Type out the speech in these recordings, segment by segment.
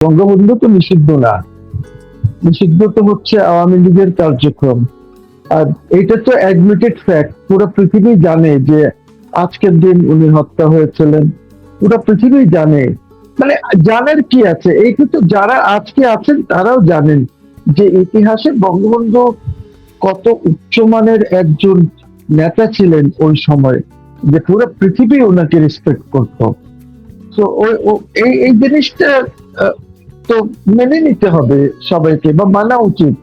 বঙ্গবন্ধু তো নিষিদ্ধ না, নিষিদ্ধ তো হচ্ছে আওয়ামী লীগের কার্যক্রম। আর এটা তো অ্যাডমিটেড ফ্যাক্ট, পুরো পৃথিবী জানে যে আজকের দিন উনি হত্যা হয়েছিলেন, পুরো পৃথিবী জানে। মানে জানার কি আছে, এই কিন্তু যারা আজকে আছেন তারাও জানেন যে ইতিহাসে বঙ্গবন্ধু কত উচ্চমানের একজন নেতা ছিলেন ওই সময়, যে পুরো পৃথিবী ওনাকে রেসপেক্ট করতো। তো এই এই জিনিসটা আহ, তো মেনে নিতে হবে সবাইকে, বা মানা উচিত।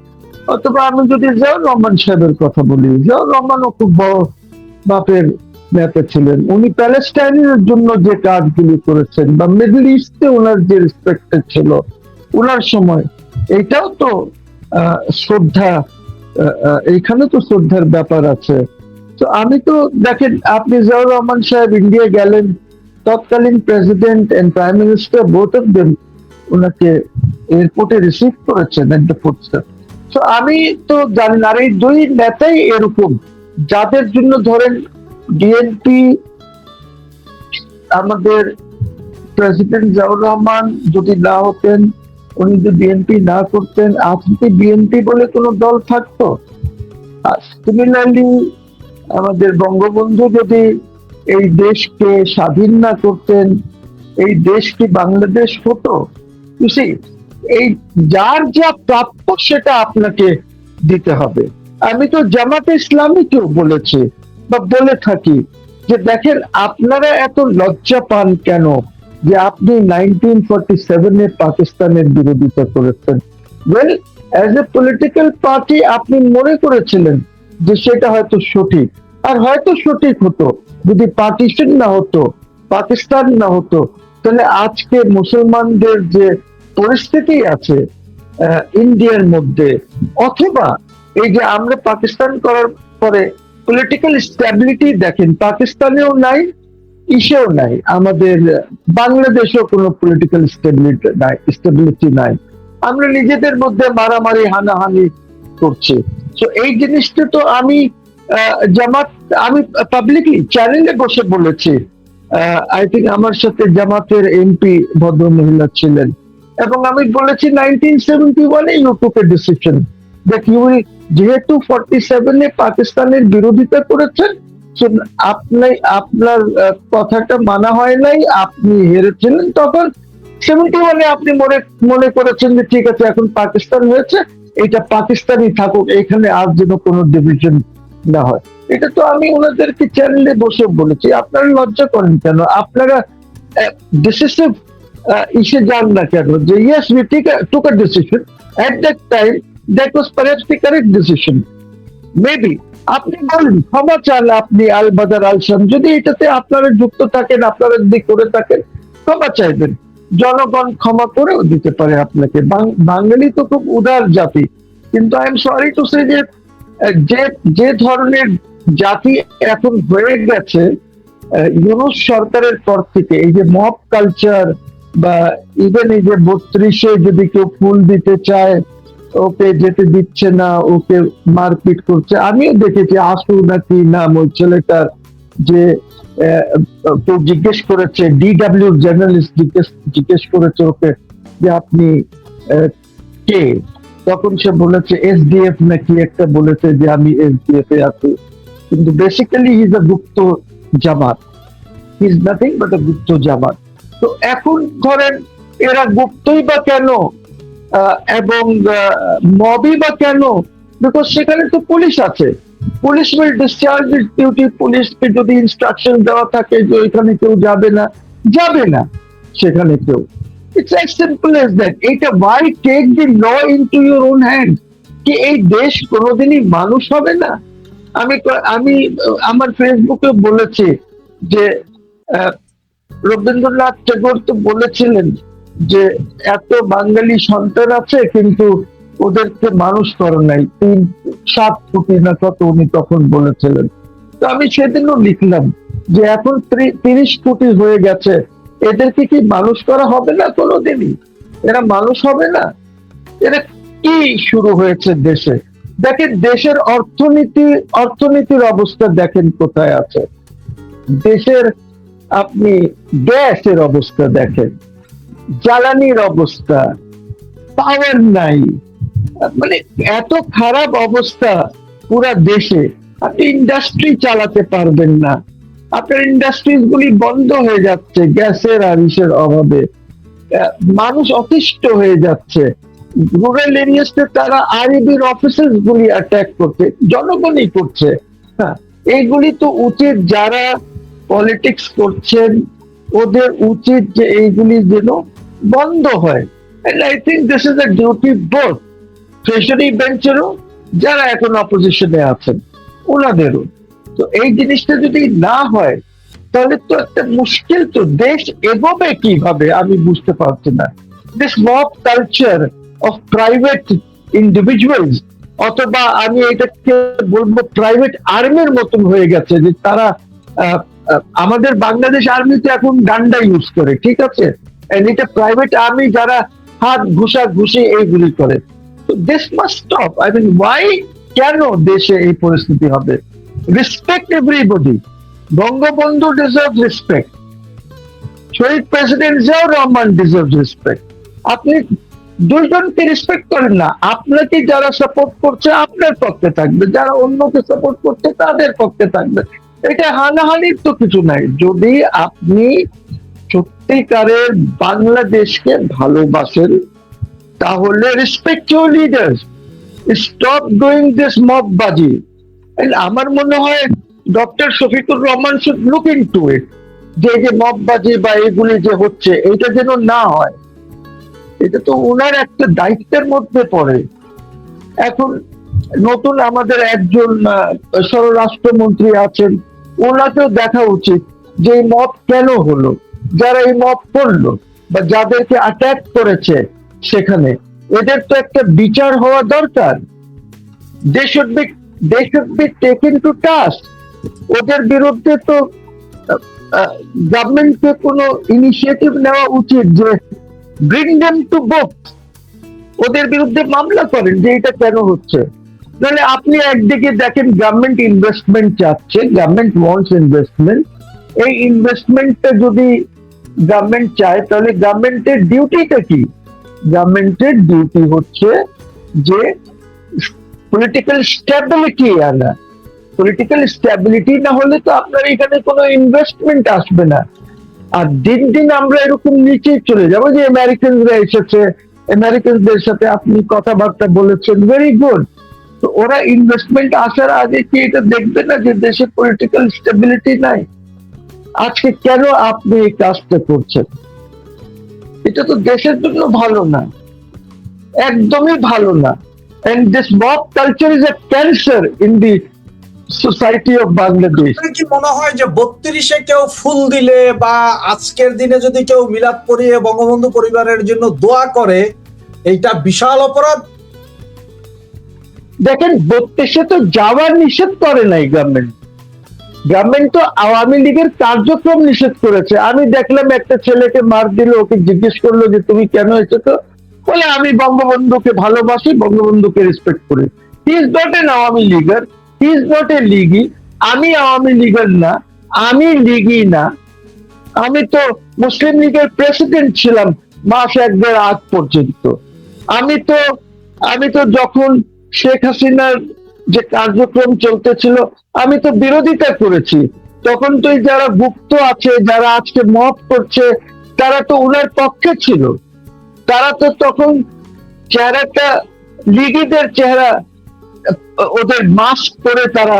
অথবা আমি যদি জিয়াউর রহমান সাহেবের কথা বলি, জিয়াউর রহমানও খুব বড় বাপের নেতা ছিলেন। উনি প্যালেস্টাইনের জন্য যে কাজগুলি করেছেন, বা মিডল ইস্টে ওনার যে রেসপেক্ট ছিল ওনার সময়, এটাও তো শ্রদ্ধা, এইখানে তো শ্রদ্ধার ব্যাপার আছে। তো আমি তো দেখেন, আপনি জিয়াউর রহমান সাহেব ইন্ডিয়া গেলেন, তৎকালীন president and prime minister both of them ওনাকে এয়ারপোর্টে রিসিভ করেছেন এট দ্য ফুটস্টেপ। তো আমি তো জানি না, আর এই দুই নেতাই এরকম, যাদের জন্য ধরেন বিএনপি, আমাদের প্রেসিডেন্ট জিয়াউর রহমান যদি না হতেন, উনি যদি বিএনপি না করতেন, আজকে বিএনপি বলে কোনো দল থাকতো? আর সিমিলারলি আমাদের বঙ্গবন্ধু যদি এই দেশকে স্বাধীন না করতেন, এই দেশ কি বাংলাদেশ হতো? এই যার যা প্রাপ্য সেটা আপনাকে দিতে হবে। আমি তো জামাতে ইসলামীকেও বলেছি বা বলে থাকি যে দেখেন, আপনারা এত লজ্জা পান কেন যে আপনি 1947-এ পাকিস্তানের বিরোধিতা করেছেন? Well, as a political party আপনি মনে করেছিলেন যে সেটা হয়তো সঠিক, আর হয়তো সঠিক হতো যদি পার্টিশন না হতো, পাকিস্তান না হতো, তাহলে আজকে মুসলমানদের যে পরিস্থিতি আছে ইন্ডিয়ার মধ্যে, অথবা এই যে আমরা পাকিস্তান করার পরে পলিটিক্যাল স্ট্যাবিলিটি দেখেন, পাকিস্তানেও নাই, ইসেও নাই, আমাদের বাংলাদেশেও কোনো পলিটিক্যাল স্টেবিলিটি নাই। আমরা নিজেদের মধ্যে মারামারি হানাহানি করছি। তো এই জিনিসটা তো আমি জামাত, আমি পাবলিকলি চ্যানেলে বসে বলেছি। আই থিঙ্ক আমার সাথে জামাতের এমপি ভদ্র মহিলা ছিলেন, এবং আমি বলেছি 1971-এ you took a decision that you will, যেহেতু 47-এ পাকিস্তানের বিরোধিতা করেছেন, আপনি আপনার কথাটা মানা হয় নাই, আপনি হেরেছিলেন তখন 71-এ, আপনি মনে করেছেন যে ঠিক আছে এখন পাকিস্তান হয়েছে, এটা পাকিস্তানই থাকুক, এখানে আর যেন কোনো ডিভিশন না হয়। এটা তো আমি ওনাদেরকে চ্যানেলে বসে বলেছি। আপনারা লজ্জা করেন কেন? আপনারা ডিসিসিভ ইসে যান না কেন যে yes we took a decision at that time, that was perhaps the correct decision. Maybe আপনি বলেন, ক্ষমা চান আপনি আল বাদার আল শাম, যদি এটাতে আপনারা যুক্ত থাকেন, আপনারা যদি করে থাকেন, ক্ষমা চাইবেন, জনগণ ক্ষমা করেও দিতে পারে আপনাকে। বাঙালি তো খুব উদার জাতি, কিন্তু I am sorry to say যে যে ধরনের জাতি এখন হয়ে গেছে ইউনূস সরকারের পর থেকে, এই যে মব কালচার, বা ইভেন এই যে 32-এ যদি কেউ ফুল দিতে চায় ওকে যেতে দিচ্ছে না, ওকে মারপিট করছে। আমিও দেখেছি, আসু নাকি নাম ওই ছেলেটার, যে কেউ জিজ্ঞেস করেছে, ডিডব্লিউ জার্নালিস্ট জিজ্ঞেস করেছে ওকে যে আপনি কে, তখন সে বলেছে এসডিএফ নাকি একটা বলেছে, যে আমি এসডিএফ এ আছি, কিন্তু বেসিক্যালি হি ইজ আ গুপ্ত Jamaat, he is nothing but a গুপ্ত জামাত। তো এখন ধরেন এরা গুপ্তই বা কেন, এবং মবই বা কেন? বিকজ সেখানে তো পুলিশ আছে, police will discharge it's duty. পুলিশকে যদি ইনস্ট্রাকশন দেওয়া থাকে যে ওইখানে কেউ যাবে না, যাবে না সেখানে কেউ। It's as simple as that. এটা why take the law into your own hand? কি এই দেশ কোনোদিনই মানুষ হবে না? আমি আমি আমার ফেসবুকে বলেছি যে রবীন্দ্রনাথ ঠাকুর তো বলেছিলেন যে এত বাঙালি সন্তান আছে কিন্তু ওদেরকে মানুষ করে নাই, 7 কোটি না কত উনি তখন বলেছিলেন। তো আমি সেদিনও লিখলাম যে এখন 30 কোটি হয়ে গেছে, এদেরকে কি মানুষ করা হবে না কোনোদিনই? এরা মানুষ হবে না? এরা কি শুরু হয়েছে দেশে? দেখেন দেশের অর্থনীতির অবস্থা দেখেন কোথায় আছে, দেশের আপনি গ্যাসের অবস্থা দেখেন, জ্বালানির অবস্থা, পাওয়ার নাই, মানে এত খারাপ অবস্থা পুরা দেশে, আপনি ইন্ডাস্ট্রি চালাতে পারবেন না, আপনার ইন্ডাস্ট্রিজ গুলি বন্ধ হয়ে যাচ্ছে গ্যাসের আর ইসের অভাবে। মানুষ অতিষ্ঠ হয়ে যাচ্ছে। রুরাল এরিয়াতে তারা আইবির অফিসেস গুলি অ্যাটাক করছে, জনগণই করছে। হ্যাঁ, এইগুলি তো উচিত, যারা পলিটিক্স করছেন ওদের উচিত যে এইগুলি যেন বন্ধ হয়। And I think this is a duty both treasury বেঞ্চেরও, যারা এখন অপোজিশনে আছেন ওনাদেরও। তো এই জিনিসটা যদি না হয় তাহলে তো একটা মুশকিল, তো দেশ এগোবে কিভাবে আমি বুঝতে পারছি না। This mob culture of private individuals, অথবা আমি এটাকে বলবো প্রাইভেট আর্মির মতন হয়ে গেছে, যে তারা আমাদের বাংলাদেশ আর্মিতে এখন ডান্ডা ইউজ করে, ঠিক আছে, এটা প্রাইভেট আর্মি যারা হাত ঘুষা ঘুষি এইগুলি করে। This must stop. I mean why, কেন দেশে এই পরিস্থিতি হবে? Respect everybody. Bangabandhu deserve respect, Shaheed president Ziaur Rahman deserve respect. আপনি দুইজনকে রেসপেক্ট করেন না, আপনাকে যারা সাপোর্ট করছে আপনার পক্ষে থাকবে, যারা অন্যকে সাপোর্ট করছে তাদের পক্ষে থাকবে। এটা হানাহানির তো কিছু নাই। যদি আপনি সত্যিকারের বাংলাদেশকে ভালোবাসেন তাহলে respect your leaders, stop doing this মববাজি। আমার মনে হয় doctor Shafiqur Rahman should look into it, যে মববাজি বা এগুলি যে হচ্ছে এটা যেন না হয়। এটা তো ওনার একটা দায়িত্বের মধ্যে পড়ে। এখন নতুন আমাদের একজন স্বরাষ্ট্রমন্ত্রী আছেন, ওনাকেও দেখা উচিত যে এই মব কেন হলো, যারা এই মব করলো বা যাদেরকে অ্যাটাক করেছে সেখানে, এদের তো একটা বিচার হওয়া দরকার। They should be taken to task. ওদের বিরুদ্ধে তো গভর্নমেন্টকে কোনো ইনিশিয়েটিভ নেওয়া উচিত, যে ব্রিং দেম টু বুক, ওদের বিরুদ্ধে মামলা করেন যে এটা কেন হচ্ছে। তাহলে আপনি একদিকে দেখেন গভর্নমেন্ট ইনভেস্টমেন্ট চাচ্ছে, গভর্নমেন্ট ওয়ান্টস ইনভেস্টমেন্ট। এই ইনভেস্টমেন্টটা যদি গভর্নমেন্ট চায় তাহলে গভর্নমেন্টের ডিউটিটা কি? গভর্নমেন্টের ডিউটি হচ্ছে যে পলিটিক্যাল স্টেবিলিটি আনা। পলিটিক্যাল স্টেবিলিটি না হলে তো আপনার এখানে কোনো ইনভেস্টমেন্ট আসবে না। আর দিন দিন আমরা এরকম নিচে চলে যাবো। যে আমেরিকানরা এসেছে, আমেরিকানদের সাথে আপনি কথাবার্তা বলেছেন, ভেরি গুড। তো ওরা ইনভেস্টমেন্ট আসার আগে কি এটা দেখবে না যে দেশে পলিটিক্যাল স্টেবিলিটি নাই? আজকে কেন আপনি এই কাজটা করছেন? এটা তো দেশের জন্য ভালো না, একদমই ভালো না। And this mob culture is a cancer in the society of Bangladesh. কি মনে হয় যে 32-এ কেউ ফুল দিলে বা আজকের দিনে যদি কেউ মিলাদ পড়িয়ে বঙ্গবন্ধু পরিবারের জন্য দোয়া করে, এইটা বিশাল অপরাধ? দেখেন, 32-এ তো যাওয়ার নিষেধ করে নাই গভর্নমেন্ট। গভর্নমেন্ট তো আওয়ামী লীগের কার্যক্রম নিষেধ করেছে। আমি দেখলাম একটা ছেলেকে মার দিল, ওকে জিজ্ঞেস করলো যে তুমি কেন এসেছো, বলে আমি বঙ্গবন্ধুকে ভালোবাসি, বঙ্গবন্ধুকে রেসপেক্ট করি। He is not an Awami leaguer, he is not a লিগি। আমি আওয়ামী লীগের না, আমি লিগি না। আমি তো মুসলিম লীগের প্রেসিডেন্ট ছিলাম মাস 1-1.5 আগ পর্যন্ত। আমি তো যখন শেখ হাসিনার যে কার্যক্রম চলতেছিল আমি তো বিরোধিতা করেছি। তখন তো যারা গুপ্ত আছে, যারা আজকে মব করছে, তারা তো উনার পক্ষে ছিল। তারা তো তখন চেহারাটা লিগিদের চেহারা, ওদের মাস্ক পরে তারা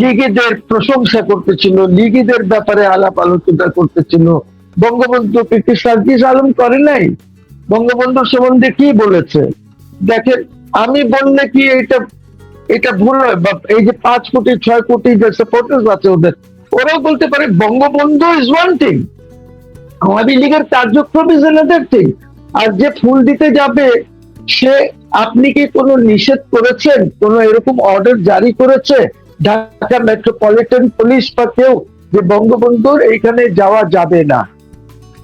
লিগিদের প্রশংসা করতেছিল, লিগিদের ব্যাপারে আলাপ আলোচনা করতেছিল। বঙ্গবন্ধুকে কি সার্জিস আলম করে নাই? বঙ্গবন্ধুর সম্বন্ধে কি বলেছে দেখেন। আমি বললে কি এটা ভুল হয়? বা এই যে 5 কোটি 6 কোটি যে সাপোর্টার্স আছে ওদের, ওরাও বলতে পারে Bangabandhu is one thing, Awami লীগের কার্যক্রম ইজ অ্যানাদার থিং। আর যে ফুল দিতে যাবে সে, আপনি কি কোনো নিষেধ করেছেন? কোনো এরকম অর্ডার জারি করেছে ঢাকা মেট্রোপলিটন পুলিশ বা কেউ যে বঙ্গবন্ধুর এইখানে যাওয়া যাবে না?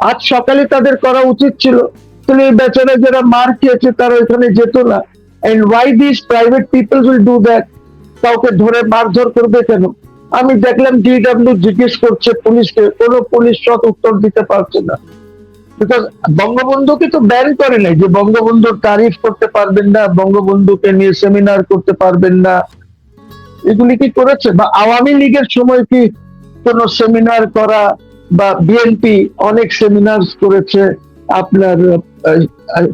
আজ সকালে তাদের করা উচিত ছিল। তাহলে এই বেচারা যারা মার খেয়েছে তারা ওইখানে যেত না। And why these private people will do that? কাউকে ধরে মারধর করবে কেন? আমি দেখলাম ডিডব্লিউ জিজ্ঞেস করছে পুলিশকে, কোনো পুলিশ সৎ উত্তর দিতে পারছে না। বিকজ বঙ্গবন্ধুকে তো ব্যান করে নাই যে বঙ্গবন্ধুর তারিফ করতে পারবেন না, বঙ্গবন্ধুকে নিয়ে সেমিনার করতে পারবেন না, এগুলি কি করেছে? বা আওয়ামী লীগের সময় কি কোনো সেমিনার করা, বা বিএনপি অনেক সেমিনার করেছে আপনার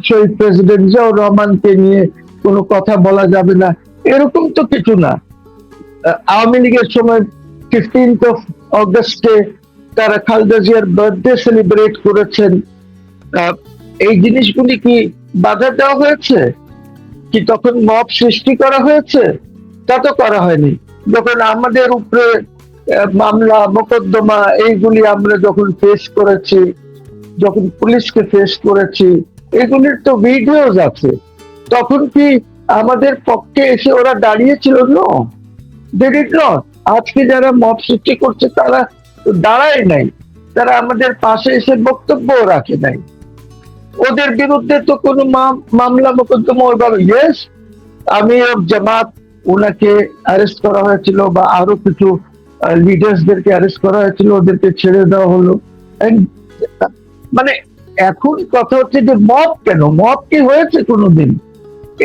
শহীদ প্রেসিডেন্ট জিয়াউর রহমানকে নিয়ে কোনো কথা বলা যাবে না, এরকম তো কিছু না। আওয়ামী লীগের সময় 15th of অগস্টে তারা খালেদা জিয়ার বার্থডে সেলিব্রেট করেছেন। এই জিনিসগুলি কি বাধা দেওয়া হয়েছে? কি তখন মব সৃষ্টি করা হয়েছে? তা তো করা হয়নি। যখন আমাদের উপরে মামলা মোকদ্দমা এইগুলি আমরা যখন ফেস করেছি, যখন পুলিশকে ফেস করেছি, এগুলির তো ভিডিওস আছে। তখন কি আমাদের পক্ষে এসে ওরা দাঁড়িয়েছিল? No, they did not. আজকে যারা মব সৃষ্টি করছে তারা দাঁড়ায় নাই, তারা আমাদের পাশে এসে বক্তব্য রাখে নাই। ওদের বিরুদ্ধে তো কোনো মামলা মোকদ্দমা ওইভাবে, ইয়েস আমি জামাত ওনাকে অ্যারেস্ট করা হয়েছিল, বা আরো কিছু লিডার্সদেরকে অ্যারেস্ট করা হয়েছিল, ওদেরকে ছেড়ে দেওয়া হলো। মানে এখন কথা হচ্ছে যে মব কেন? মব কি হয়েছে কোনোদিন?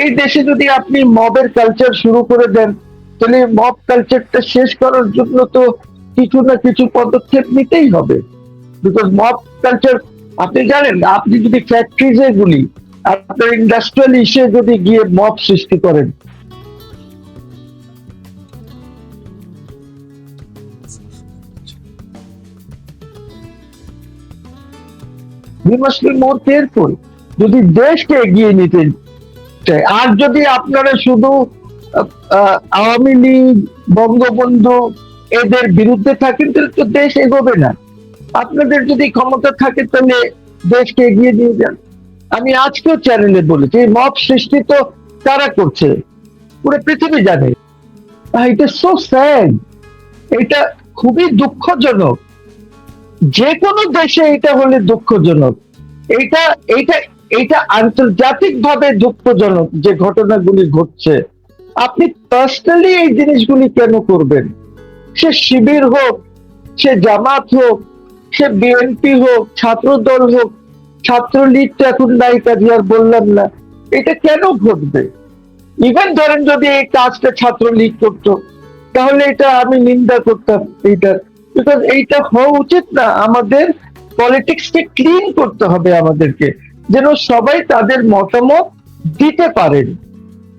এই দেশে যদি আপনি মবের কালচার শুরু করে দেন, তাহলে মব কালচারটা শেষ করার জন্য তো কিছু না কিছু পদক্ষেপ নিতেই হবে। বিকজ মব কালচার, আপনি জানেন, আপনি যদি ফ্যাক্টরিজে গুলি, আপনার ইন্ডাস্ট্রিয়াল ইস্যু যদি গিয়ে মব সৃষ্টি করেন, we must be more careful যদি দেশকে এগিয়ে নিতে চাই। আর যদি আপনারা শুধু আওয়ামী লীগ, বঙ্গবন্ধু এদের বিরুদ্ধে থাকেন, তাহলে তো দেশ এগোবে না। আপনাদের যদি ক্ষমতা থাকে তাহলে দেশকে এগিয়ে নিয়ে যান। আমি আজকেও চ্যানেলে বলেছি, এই মব সৃষ্টি তো কারা করছে পুরো পৃথিবী জানে। এটা সো স্যাড, এটা খুবই দুঃখজনক। যে কোনো দেশে এটা হলে দুঃখজনক। এইটা এইটা এইটা আন্তর্জাতিক ভাবে দুঃখজনক যে ঘটনাগুলি ঘটছে। আপনি পার্সোনালি এই জিনিসগুলি কেন করবেন? সে শিবির হোক, সে জামাত হোক, সে বিএনপি হোক, ছাত্র দল হোক, ছাত্রলীগ তো এখন নাই, কাজে আর বললাম না। এটা কেন ঘটবে? ইভেন ধরেন যদি এই কাজটা ছাত্রলীগ করতো, তাহলে এটা আমি নিন্দা করতাম এইটা, বিকজ এইটা হওয়া উচিত না। আমাদের পলিটিক্সকে ক্লিন করতে হবে আমাদেরকে, যেন সবাই তাদের মতামত দিতে পারেন।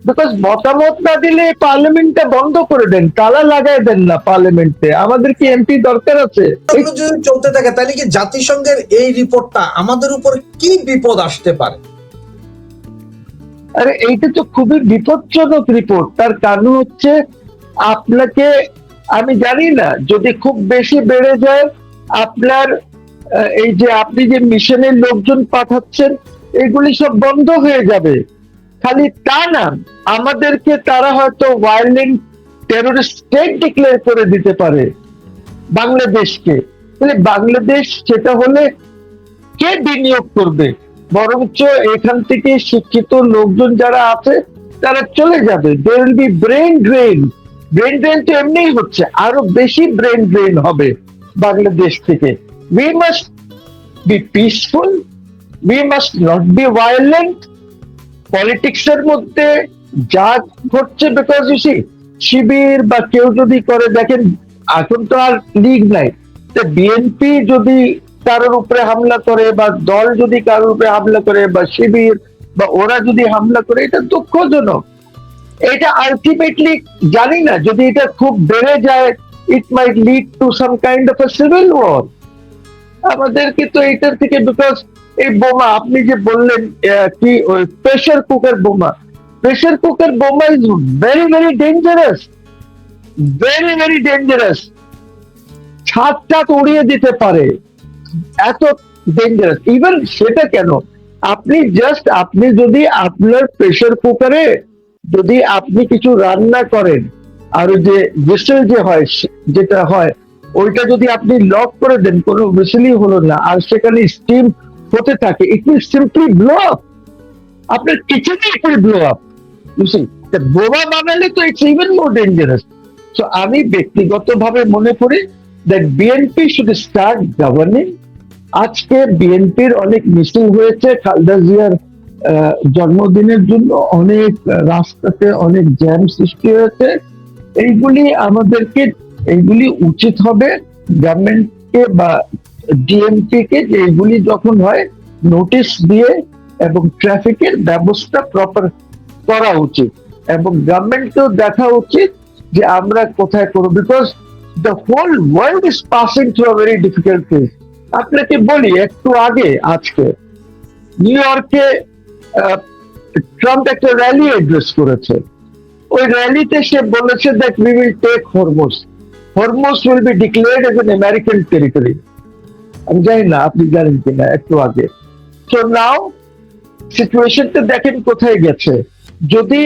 বিকজ মতামত না দিলে পার্লামেন্টটা বন্ধ করে দেন, তালা লাগাই দেন না পার্লামেন্টে। আমাদের কি এমপি দরকার আছে? যদি চলতে থাকে তাহলে কি জাতিসংঘের এই রিপোর্টটা আমাদের উপর কি বিপদ আসতে পারে? আরে এইটা তো খুবই বিপজ্জনক রিপোর্ট। তার কারণ হচ্ছে, আপনাকে আমি জানি না, যদি খুব বেশি বেড়ে যায় আপনার এই যে আপনি যে মিশনের লোকজন পাঠাচ্ছেন, এগুলি সব বন্ধ হয়ে যাবে। খালি তা না, আমাদেরকে তারা হয়তো ভায়োলেন্ট টেররিস্ট স্টেট ডিক্লেয়ার করে দিতে পারে বাংলাদেশকে। তাহলে বাংলাদেশ সেটা হলে কে বিনিয়োগ করবে? বরঞ্চ এখান থেকে শিক্ষিত লোকজন যারা আছে তারা চলে যাবে। there will be brain drain। Brain drain তো এমনিই হচ্ছে, আরো বেশি ব্রেন ড্রেন হবে বাংলাদেশ থেকে। we must be peaceful, we must not be violent। Politics এর মধ্যে যা ঘটছে, বিকজ ইউ সি, শিবির বা কেউ যদি করে, দেখেন এখন তো আর লিগ নাই, বিএনপি যদি কারোর উপরে হামলা করে, বা দল যদি কারোর উপরে হামলা করে, বা শিবির বা ওরা যদি হামলা করে, এটা দুঃখজনক। এটা আলটিমেটলি জানি না, যদি এটা খুব বেড়ে যায়, it might lead to some kind of a civil war. আমাদেরকে তো এটার থেকে, বিকজ এই বোমা আপনি যে বললেন কি ওই প্রেসার কুকার বোমা, প্রেসার কুকার বোমা is very very dangerous, very very dangerous. ছাদ উড়িয়ে দিতে পারে, এত ডেঞ্জারাস। ইভেন সেটা কেন, আপনি যদি আপনার প্রেসার কুকারে যদি আপনি কিছু রান্না করেন, আর ওই যে হুইসেল যে হয়, যেটা হয়, ওইটা যদি আপনি লক করে দেন, কোনো হুইসেলই হলো না, আর সেখানে স্টিম হতে থাকে, it will simply blow up. আপনার কিচেনে ইট উইল ব্লো আপ। বোমা বানালে তো it's even more dangerous. So আমি ব্যক্তিগতভাবে মনে করি that BNP should start governing, আজকে বিএনপির অনেক মিছিল হয়েছে খালেদা জিয়ার জন্মদিনের জন্য, অনেক রাস্তাতে অনেক জ্যাম সৃষ্টি হয়েছে। এইগুলি উচিত হবে গভর্নমেন্টকে বা ডিএমপি কে, যে এইগুলি যখন হয় নোটিশ দিয়ে এবং ট্রাফিকের ব্যবস্থা প্রপার করা উচিত, এবং গভর্নমেন্টকেও দেখা উচিত যে আমরা কোথায় করব, because the whole world is passing through a very difficult phase. আপনাকে বলি, একটু আগে আজকে নিউ ইয়র্কে ট্রাম্প একটা র্যালি অ্যাড্রেস করেছে। ওই র্যালিতে সে বলেছে that we will take Hormuz, Hormuz will be declared as an American territory. আমি জানি না আপনি জানেন কিনা, একটু আগে। সো নাও সিচুয়েশনটা দেখেন কোথায় গেছে। যদি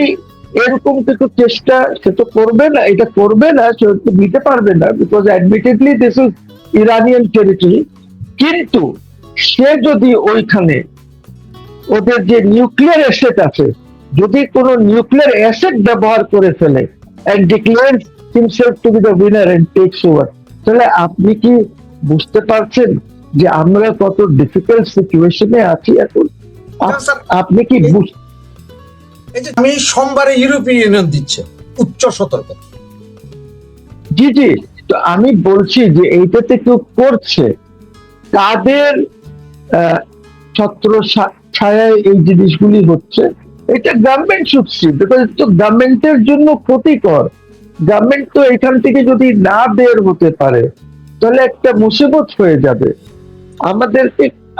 এরকম কিছু চেষ্টা সে তো করবে না, এটা করবে না, সে নিতে পারবে না, because admittedly this is Iranian territory. কিন্তু সে যদি ওইখানে ওদের যে নিউক্লিয়ার অ্যাসেট আছে, যদি কোনো নিউক্লিয়ার অ্যাসেট ব্যবহার করে ফেলে and declares himself to be the winner and takes over, তাহলে আপনি কি বুঝতে পারছেন যে আমরা কত ডিফিকাল্ট সিচুয়েশনে আছি এখন? আপনি কি এই যে আমি সোমবারে ইউরোপিয়ান ইউনিয়ন দিচ্ছে উচ্চ সতর্কতা। জি জি, তো আমি বলছি যে এইটাতে কেউ করছে, তাদের ছত্র ছায়ায় এই জিনিসগুলি হচ্ছে। এটা গভর্নমেন্ট শুড সি, বিকজ তো গভর্নমেন্টের জন্য ক্ষতিকর। গভর্নমেন্ট তো এখান থেকে যদি না বের হতে পারে তাহলে একটা মুসিবত হয়ে যাবে।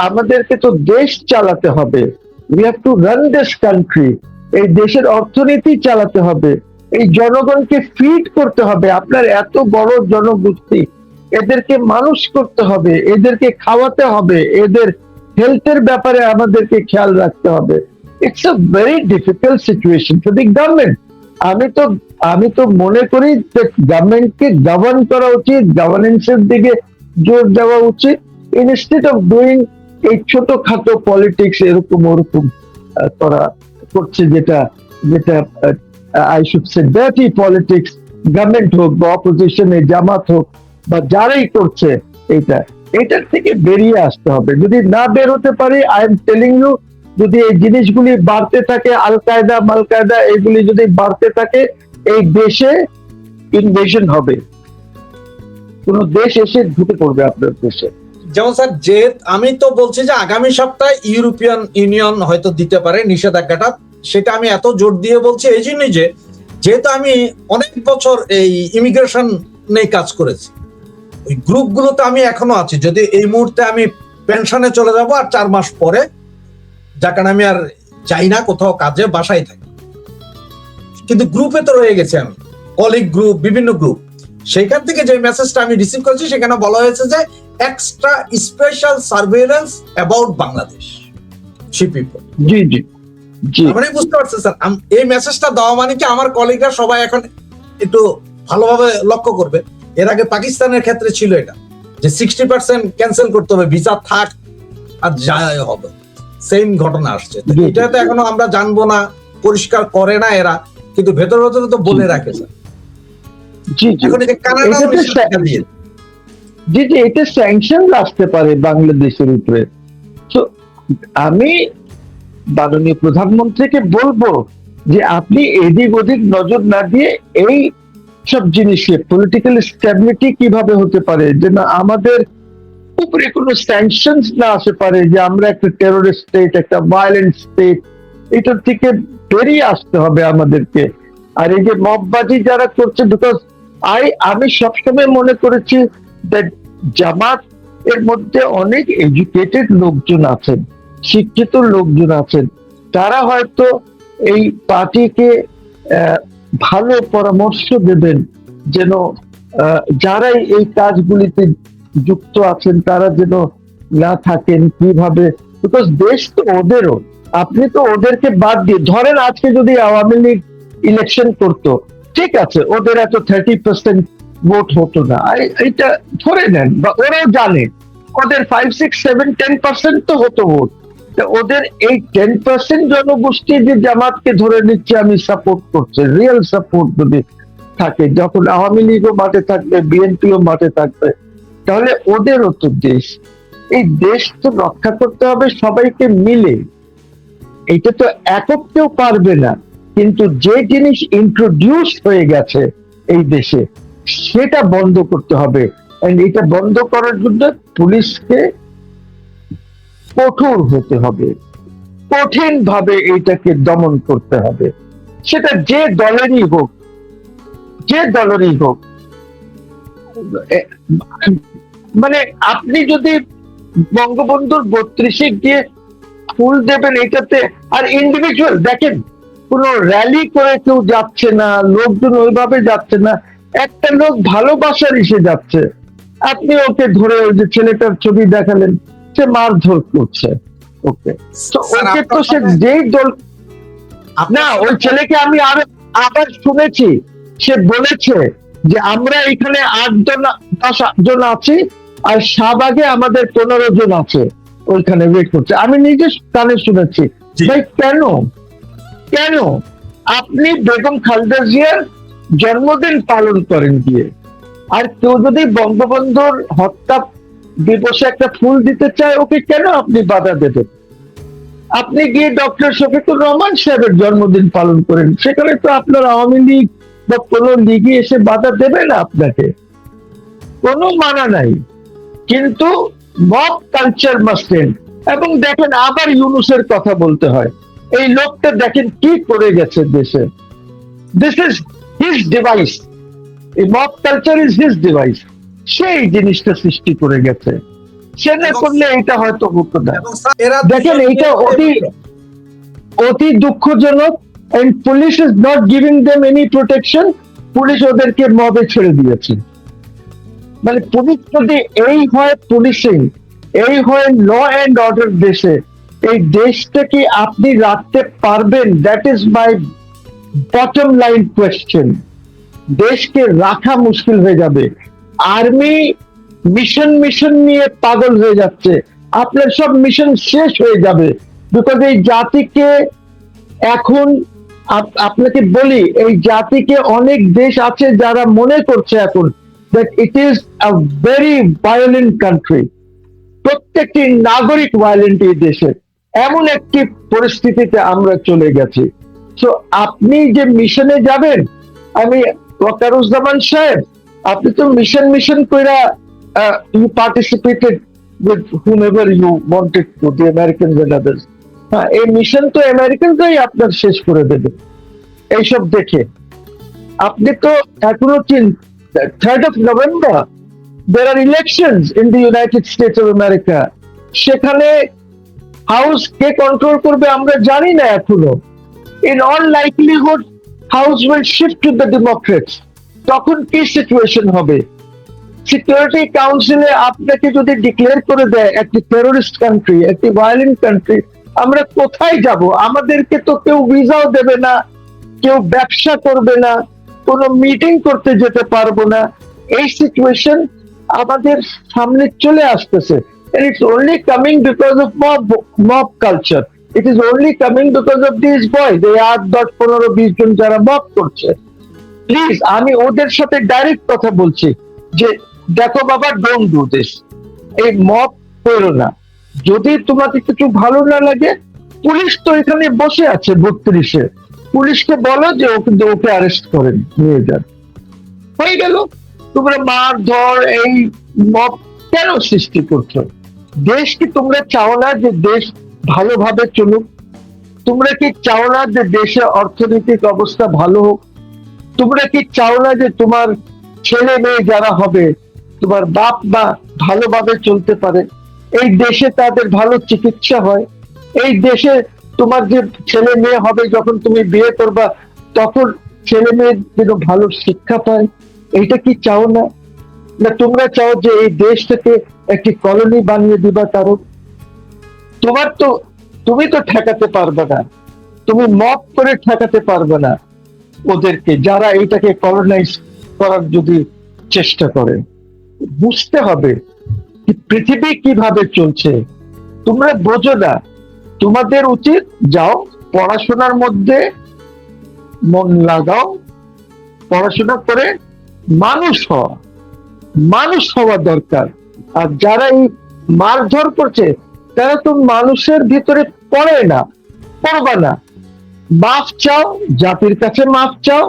আমাদেরকে তো দেশ চালাতে হবে, we have to run this country. এই দেশের অর্থনীতি চালাতে হবে, এই জনগণকে ফিড করতে হবে। আপনার এত বড় জনগোষ্ঠী, এদেরকে মানুষ করতে হবে, এদেরকে খাওয়াতে হবে, এদের হেলথের ব্যাপারে আমাদেরকে খেয়াল রাখতে হবে। It's a very difficult situation for the government. আমি তো মনে করি যে গভর্নমেন্টকে গভর্ন করা উচিত, গভর্নেন্সের দিকে জোর দেওয়া উচিত, ইনস্টেড অফ ডুইং এই ছোটখাটো পলিটিক্স এরকম ওরকম করা করছে, যেটা I should say dirty politics. Government হোক বা অপোজিশনে জামাত হোক বা যারাই করছে, এটার থেকে বেরিয়ে আসতে হবে। যদি না বের হতে পারি, আই এম টেলিং ইউ, যদি এই জিনিসগুলি বাড়তে থাকে, আল কায়দা মাল কায়দা এগুলি যদি বাড়তে থাকে, এই দেশে ইনভেশন হবে, কোন দেশ এসে ঢুকে পড়বে আপনার দেশে। যেমন স্যার, যে আমি তো বলছি যে আগামী সপ্তাহে ইউরোপিয়ান ইউনিয়ন হয়তো দিতে পারে নিষেধাজ্ঞাটা। সেটা আমি এত জোর দিয়ে বলছি এই জন্যই যে, যেহেতু আমি অনেক বছর এই ইমিগ্রেশন নিয়ে কাজ করেছি, ওই গ্রুপগুলোতে আমি এখনো আছি। যদি এই মুহূর্তে আমি পেনশনে চলে যাব আর 4 মাস পরে, যার কারণে আমি আর যাই না কোথাও কাজে, বাসায় থাকি, কিন্তু গ্রুপে তো রয়ে গেছে আমি, কলিগ গ্রুপ, বিভিন্ন গ্রুপ। সেখান থেকে যে মেসেজটা আমি রিসিভ করেছি, সেখানে বলা হয়েছে যে extra special surveillance about Bangladeshi people. জি জি জি, মানে বুঝতে পারছেন স্যার, এই মেসেজটা দেওয়া মানে কি আমার কলিগরা সবাই এখন একটু ভালোভাবে লক্ষ্য করবে। এর আগে পাকিস্তানের ক্ষেত্রে ছিল এটা, যে 60% ক্যান্সেল করতে হবে, ভিসা থাক আর যায় হবে, সেম ঘটনা আসছে। এটা তো এখনো আমরা জানবো না, পরিষ্কার করে না এরা, কিন্তু ভেতর ভেতরে তো বলে রাখে স্যার। জি জি, এখন এটা কানাডা দিয়ে জি জি, এটা স্যাংশন আসতে পারে বাংলাদেশের উপরে। তো আমি মাননীয় প্রধানমন্ত্রীকে বলবো যে আপনি এদিক ওদিক নজর না দিয়ে এই সব জিনিসে পলিটিক্যাল স্ট্যাবিলিটি কিভাবে হতে পারে, যেন আমাদের উপরে কোনো স্যাংশন না আসতে পারে, যে আমরা একটা টেররিস্ট স্টেট, একটা ভায়োলেন্ট স্টেট, এটার থেকে বেরিয়ে আসতে হবে আমাদেরকে। আর এই যে মববাজি যারা করছে, বিকজ আমি সবসময় মনে করেছি দ্যাট জামাত এর মধ্যে অনেক এডুকেটেড লোকজন আছেন, শিক্ষিত লোকজন আছেন, তারা হয়তো এই পার্টিকে ভালো পরামর্শ দেবেন, যেন যারাই এই কাজগুলিতে যুক্ত আছেন তারা যেন না থাকেন। কিভাবে, বিকজ দেশ তো ওদেরও, আপনি তো ওদেরকে বাদ দিয়ে ধরেন, আজকে যদি আওয়ামী লীগ ইলেকশন করতো, ঠিক আছে, ওদের এত 30% ভোট হতো না, এটা ধরে নেন, বা ওরাও জানে ওদের 5, 6, 7, 10% তো হতো ভোট। ওদের এই 10% জনগোষ্ঠী যে জামাতকে ধরে নিচ্ছে, আমি সাপোর্ট করছে, রিয়েল সাপোর্ট যদি থাকে, যখন আওয়ামী লীগও মাঠে থাকবে, বিএনপিও মাঠে থাকবে, তাহলে ওদেরও তো দেশ। এই দেশ তো রক্ষা করতে হবে সবাইকে মিলে, এটা তো একক কেউ পারবে না। কিন্তু যে জিনিস ইন্ট্রোডিউস হয়ে গেছে এই দেশে সেটা বন্ধ করতে হবে। And এটা বন্ধ করার জন্য পুলিশকে কঠোর হতে হবে, কঠিন ভাবে এইটাকে দমন করতে হবে, সেটা যে দলেরই হোক, যে দলেরই হোক। এ- মানে আপনি যদি বঙ্গবন্ধুর 32-এ গিয়ে ফুল দেবেন এটাতে, আর ইন্ডিভিজুয়াল দেখেন কোন র্যালি করে কেউ যাচ্ছে না, লোকজন ওইভাবে যাচ্ছে না, একটা লোক ভালোবাসার এসে যাচ্ছে, আপনি ওকে ধরে ওই যে ছেলেটার ছবি দেখালেন, সে মারধর করছে ওকে, তো স্যার, ওকে তো আপনার সে সাথে- যেই দল আপনার না, সাথে- ওই ছেলেকে আমি আবার শুনেছি সে বলেছে যে আমরা এখানে 8-10 জন আছি, আর শাহবাগে আমাদের 15 জন আছে ওইখানে ওয়েট করছে। আমি নিজে কানে শুনেছি। জি। ভাই কেন, কেন আপনি বেগম খালেদা জিয়ার জন্মদিন পালন করেন গিয়ে, আর কেউ যদি বঙ্গবন্ধুর হত্যা দিবসে একটা ফুল দিতে চায়, ওকে কেন আপনি বাধা দেবেন? আপনি গিয়ে ডক্টর শফিকুর রহমান সাহেবের জন্মদিন পালন করেন, সেখানে তো আপনার আওয়ামী লীগ বা কোনো লীগই এসে বাধা দেবে না আপনাকে, কোনো মানা নাই। কিন্তু মব কালচার মাস্ট এন্ড। এবং দেখেন আবার ইউনূসের কথা বলতে হয়, এই লোকটা দেখেন কি করে গেছে দেশে, দিস ইজ হিজ ডিভাইস, এই mob culture is his device, সেই জিনিসটা সৃষ্টি করে গেছে, সে না করলে এটা হয়তো হতো না। এবং স্যার, এরা দেখেন দুজন এটা মিলে- অতি দুঃখজনক, and police is not giving them any protection, police ওদেরকে মবে ছেড়ে দিয়েছে। মানে পুলিশ যদি এই হয় পুলিশিং, এই হয় ল অ্যান্ড অর্ডার দেশে, এই দেশটা কি আপনি রাখতে পারবেন? That is my bottom line question. দেশকে রাখা মুশকিল হয়ে যাবে। আর্মি মিশন নিয়ে পাগল হয়ে যাচ্ছে, আপনার সব মিশন শেষ হয়ে যাবে। বিকজ এই জাতিকে এখন আপনাকে বলি, এই জাতিকে অনেক দেশ আছে যারা মনে করছে এখন that it is a very violent country, প্রত্যেকটি নাগরিক ভায়োলেন্ট এই দেশে, এমন একটি পরিস্থিতিতে আমরা চলে গেছি। তো আপনি যে মিশনে যাবেন, আমি ওয়াকারুজ্জামান সাহেব, আপনি তো মিশন কইরা you participated with whomever you wanted to, the Americans and others. হ্যাঁ, এই মিশন তো আমেরিকানরাই আপনার শেষ করে দেবে এইসব দেখে। আপনি তো এখনো 3rd of November there are elections in the United States of America, সেখানে হাউস কে কন্ট্রোল করবে আমরা জানি না এখনো। In all likelihood house will shift to the Democrats, তখন কি সিচুয়েশন হবে? সিকিউরিটি কাউন্সিলে আপনাকে যদি ডিক্লেয়ার করে দেয় একটি টেরোরিস্ট কান্ট্রি, একটি ভায়োলেন্ট কান্ট্রি, আমরা কোথায় যাব? আমাদেরকে তো কেউ ভিসাও দেবে না, কেউ ব্যবসা করবে না, কোনো মিটিং করতে যেতে পারবো না। এই সিচুয়েশন আমাদের সামনে চলে আসতেছে, and it's only coming because of mob culture. It is only coming because of these boys, এই 8-10-15-20 জন যারা মব করছে। প্লিজ, আমি ওদের সাথে ডাইরেক্ট কথা বলছি যে দেখো বাবা, ডোন্ট ডু দিস, এই মব করো না। যদি তোমাকে কিছু ভালো না লাগে, পুলিশ তো এখানে বসে আছে 32-এ, পুলিশকে বলো যে ওকে অ্যারেস্ট করেন, নিয়ে যান, হয়ে গেল। তোমরা মারধর এই মব কেন সৃষ্টি করছো? দেশ কি তোমরা চাও না যে দেশ ভালোভাবে চলুক? তোমরা কি চাও না যে দেশে অর্থনৈতিক অবস্থা ভালো হোক? তোমরা কি চাও না যে তোমার ছেলে মেয়ে যারা হবে, তোমার বাপ মা ভালোভাবে চলতে পারে, এই দেশে তাদের ভালো চিকিৎসা হয়, এই দেশে তোমার যে ছেলে মেয়ে হবে যখন তুমি বিয়ে করবা তখন ছেলে মেয়ের যেন ভালো শিক্ষা পায়? এইটা কি চাও না? না তোমরা চাও যে এই দেশটাকে একটি কলোনি বানিয়ে দিবা কারো? তুমি তো ঠেকাতে পারবে না, তুমি মব করে ঠেকাতে পারবে না ওদেরকে, যারা এইটাকে কলোনাইজ করার যদি চেষ্টা করে। বুঝতে হবে যে পৃথিবী কিভাবে চলছে, তোমরা বোঝো না। তোমাদের উচিত যাও পড়াশোনার মধ্যে মন লাগাও, পড়াশোনা করে মানুষ হওয়া দরকার। আর যারা এই মারধর করছে, তারা তো মানুষের ভিতরে পড়ে না, পড়বা না। মাফ চাও, জাতির কাছে মাফ চাও,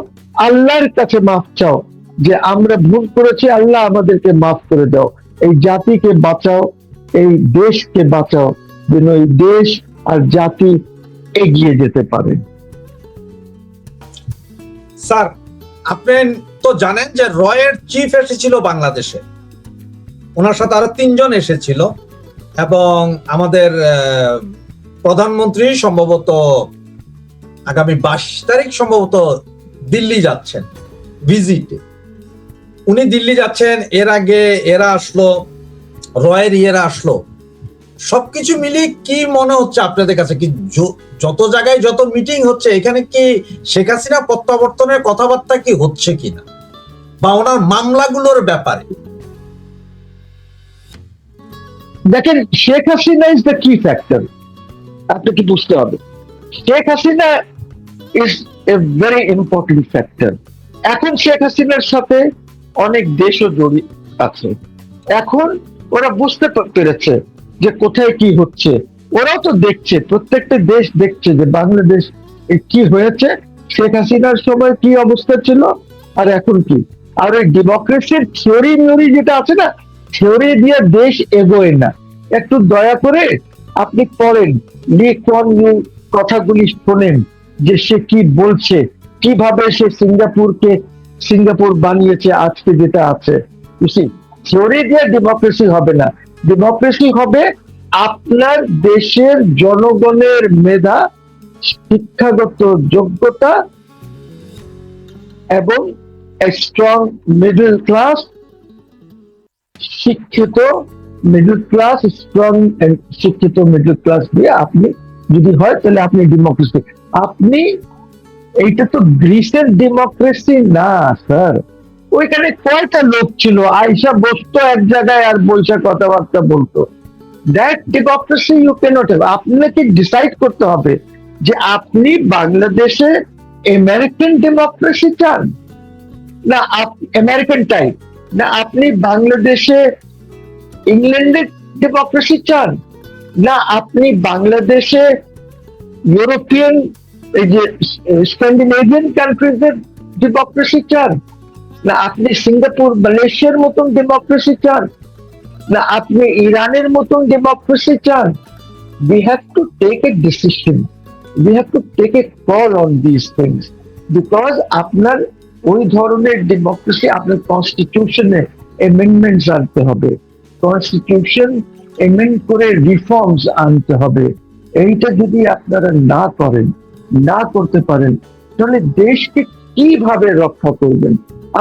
আল্লাহর কাছে মাফ চাও, যে আমরা ভুল করেছি, আল্লাহ আমাদেরকে মাফ করে দাও। এই জাতিকে বাঁচাও, এই দেশকে বাঁচাও, যেন এই দেশ আর জাতি এগিয়ে যেতে পারে। স্যার, আপনি তো জানেন যে রয়ের চিফ এসেছিল বাংলাদেশে, ওনার সাথে আরো 3 জন এসেছিল, এবং আমাদের প্রধানমন্ত্রী সম্ভবত আগামী 22 তারিখ সম্ভবত দিল্লি যাচ্ছেন ভিজিটে। উনি দিল্লি যাচ্ছেন, এর আগে এরা আসলো, রয়ের ইয়েরা আসলো। সবকিছু মিলিয়ে কি মনে হচ্ছে আপনাদের কাছে? কি যত জায়গায় যত মিটিং হচ্ছে, এখানে কি শেখ হাসিনা প্রত্যাবর্তনের কথাবার্তা কি হচ্ছে কিনা, বা ওনার মামলাগুলোর ব্যাপারে? দেখেন, শেখ হাসিনা ইজ দ্য কি ফ্যাক্টর, আপনাকে বুঝতে হবে। Sheikh Hasina is a very important factor. এখন শেখ হাসিনার সাথে অনেক দেশও জড়িত আছে। এখন ওরা বুঝতে পেরেছে যে কোথায় কি হচ্ছে, ওরাও তো দেখছে, প্রত্যেকটা দেশ দেখছে যে বাংলাদেশ কি হয়েছে, শেখ হাসিনার সময় কি অবস্থা ছিল আর এখন কি। আর ওই ডেমোক্রেসির থিওরি মিওরি যেটা আছে না, থিওরি দিয়ে দেশ এগোয় না। একটু দয়া করে আপনি পড়েন, লি কুয়ান ইউ কথাগুলি শোনেন, যে সে কি বলছে, কিভাবে সে সিঙ্গাপুর বানিয়েছে আজকে যেটা আছে। থিওরি দিয়ে ডেমোক্রেসি হবে না। ডেমোক্রেসি হবে আপনার দেশের জনগণের মেধা, শিক্ষাগত যোগ্যতা এবং স্ট্রং মিডল ক্লাস, শিক্ষিত মিডল ক্লাস, স্ট্রং শিক্ষিত মিডল ক্লাস দিয়ে আপনি যদি হয়, তাহলে আপনি ডেমোক্রেসি। আপনি, এইটা তো গ্রিসের ডেমোক্রেসি না স্যার। ওইখানে কয়টা লোক ছিল, আয়সা বসতো এক জায়গায় আর বৈশা কথাবার্তা বলতো। That democracy you can't have. আপনাকে ডিসাইড করতে হবে যে আপনি বাংলাদেশে আমেরিকান ডেমোক্রেসি চান না, আমেরিকান টাইপ, না আপনি বাংলাদেশে ইংল্যান্ডের ডেমোক্রেসি চান, না আপনি বাংলাদেশে ইউরোপিয়ান, এই যে স্ক্যান্ডিনেভিয়ান কান্ট্রিজের ডেমোক্রেসি চান, না আপনি সিঙ্গাপুর মালয়েশিয়ার মতন ডেমোক্রেসি চান, না আপনি ইরানের মতন ডেমোক্রেসি চান। We have to take a decision. We have to take a call on these things. Because আপনার ওই ধরনের ডেমোক্রেসি, আপনার কনস্টিটিউশনে অ্যামেন্ডমেন্টস আনতে হবে, কনস্টিটিউশন অ্যামেন্ড করে রিফর্মস আনতে হবে। এইটা যদি আপনারা না করেন, না করতে পারেন, তাহলে দেশকে কিভাবে রক্ষা করবেন?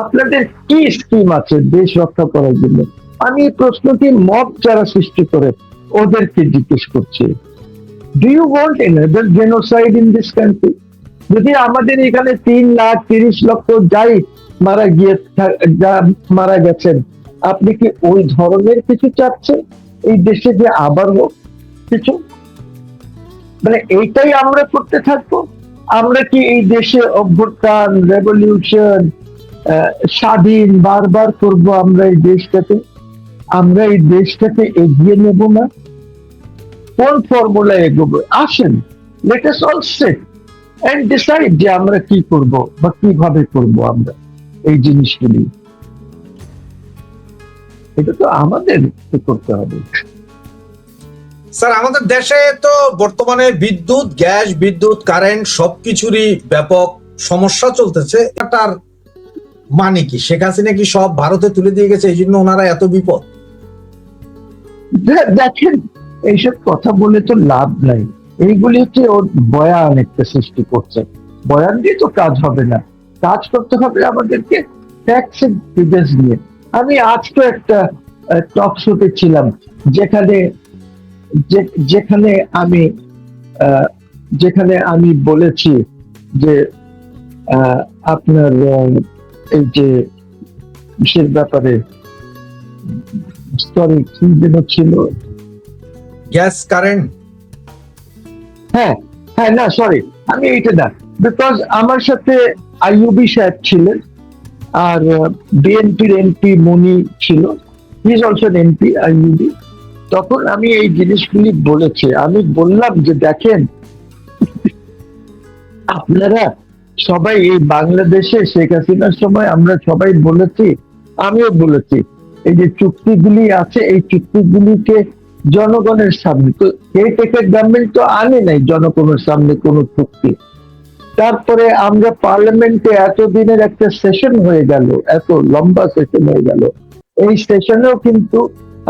আপনাদের কি স্কিম আছে দেশ রক্ষা করার জন্য? আমি এই প্রশ্নটি মব যারা সৃষ্টি করে ওদেরকে জিজ্ঞেস করছি, do you want another genocide in this country? যদি আমাদের এখানে 3,30,00,000 যাই মারা গেছেন, আপনি কি ওই ধরনের কিছু চাচ্ছেন এই দেশে যে আবার হোক কিছু? মানে এইটাই আমরা করতে থাকবো? আমরা কি এই দেশে অভ্যুত্থান, রেভলিউশন, স্বাধীন বারবার করবো? আমরা এই দেশটাকে এগিয়ে নেব না? কোন ফর্মুলা এগোবো? আসেন, let us all sit and decide যে আমরা কি করব বা কিভাবে করব আমরা এই জিনিসগুলি। এটা তো আমাদের করতে হবে। স্যার, আমাদের দেশে তো বর্তমানে বিদ্যুৎ, গ্যাস, বিদ্যুৎ, কারেন্ট সবকিছুরই ব্যাপক সমস্যা চলতেছে। তার মানে কি? শেখ হাসিনা কি সব ভারতে তুলে দিয়ে গেছে, এই জন্য ওনারা এত বিপদ? দেখেন, এইসব কথা বলে তো লাভ নাই। এইগুলি হচ্ছে ওর বয়ান একটা সৃষ্টি করছে। বয়ান দিয়ে তো কাজ হবে না, কাজ করতে হবে আমাদেরকে ফ্যাক্টস এন্ড ফিগার্স নিয়ে। আমি আজকে একটা টক শোতে ছিলাম, যেখানে আমি বলেছি যে আপনার এই যে বিশেষ ব্যাপারে, সরি কি যেন ছিল, গ্যাস, কারেন্ট। হ্যাঁ না সরি, আমি এইটা না, বিকজ আমার সাথে আইয়ুবি সাহেব ছিলেন, আর বিএনপির এমপি মনি ছিল, he is also N MP Ayyubi. তখন আমি এই জিনিসগুলি বলেছি। আমি বললাম যে দেখেন, আপনারা সবাই এই বাংলাদেশে শেখ হাসিনার সময় আমরা সবাই বলেছি, আমিও বলেছি, এই যে চুক্তিগুলি আছে এই চুক্তিগুলিকে জনগণের সামনে, তো কেয়ারটেকার গভর্নমেন্ট তো আনে নাই জনগণের সামনে কোনো চুক্তি। তারপরে আমরা পার্লামেন্টে এতদিনের একটা সেশন হয়ে গেল, এত লম্বা সেশন হয়ে গেল, এই সেশনেও কিন্তু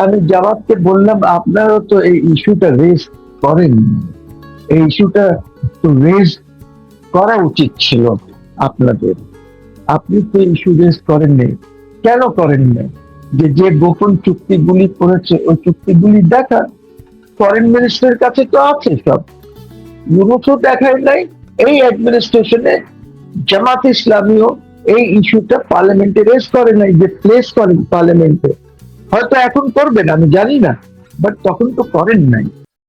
আমি জামাতকে বললাম আপনারাও তো এই ইস্যুটা রেজ করেন, এই ইস্যুটা তো রেজ করা উচিত ছিল আপনাদের, আপনি তো ইস্যু রেজ করেননি। কেন করেননি? যে যে গোপন চুক্তিগুলি করেছে ওই চুক্তিগুলি দেখা, ফরেন মিনিস্টারের কাছে তো আছে সব, ইউরোপও দেখায় নাই। এই অ্যাডমিনিস্ট্রেশনে জামাত ইসলামীও এই ইস্যুটা পার্লামেন্টে রেজ করে নাই, যে প্লেস করেন পার্লামেন্টে, হয়তো এখন করবেন আমি জানি না, বাট তখন তো করেন নাই।